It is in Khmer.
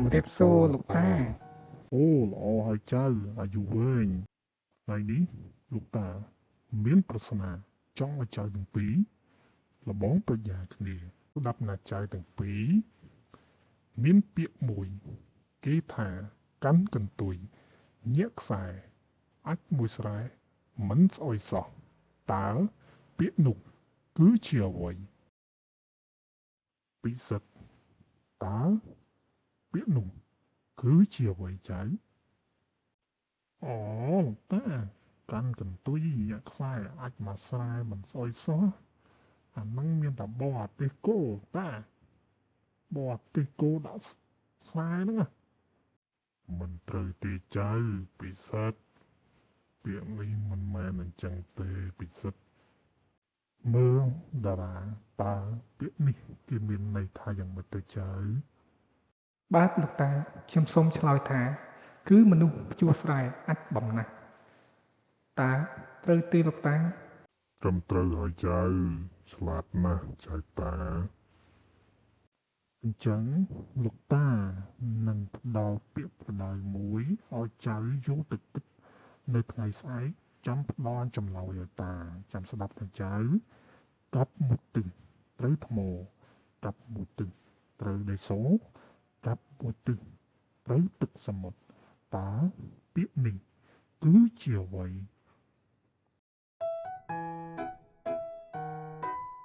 ម្រាបសួរលោកតាអូល្អហើយចៅអាយុវែងថ្ងៃនេះលោកតាមានប្រស្នាចង់ឲ្យចៅទាំងពីរលបងប្រញាគ្នាស្ដាប់ណាចៅទាំងពីរមានពាក្យមួយគេថាកាន់កន្ទុយញាក់ខ្សែអាចមួយស្រែមិនស្អុយសោះតើពាក្យនោះគឺជាអ្វីពិសិដ្ឋតើពាក្យនោះគឺជាអ្វីចៅអូលោកតាកាន់កន្ទុយញាក់ខ្សែអាចមួយស្រែមិនស្អុយសោះអាហ្នឹងមានតែបោអាទេសគោតាបោអាទេសគោដាក់ខ្សែហ្នឹងមិនត្រូវទេចៅពិសិដ្ឋពាក្យនេះមិនមែនអញ្ចឹងទេពិសិដ្ឋមើលតារាតើពាក្យនេះគេមានន័យថាយ៉ាងម៉េចទៅចៅបាទលោកតាខ្ញុំសូមឆ្លើយថាគឺមនុស្សភ្ជួរស្រែអាចបំណាស់តើត្រូវទេលោកតាត្រឹមត្រូវហើយចៅឆ្លាតណាស់ចៅតាអញ្ចឹងលោកតានឹងផ្ដល់ពាក្យផ្ដល់មួយឲ្យចៅយកទៅគិតនៅថ្ងៃស្អែកចាំផ្ដល់ចម្លើយឲ្យតាចាំស្ដាប់ទៅចៅកាប់មួយទិសត្រូវថ្មកាប់មួយទិសត្រូវដីសកាប់មួយទិសត្រូវទឹកសមុទ្រតើពាក្យនេះគឺជាអ្វី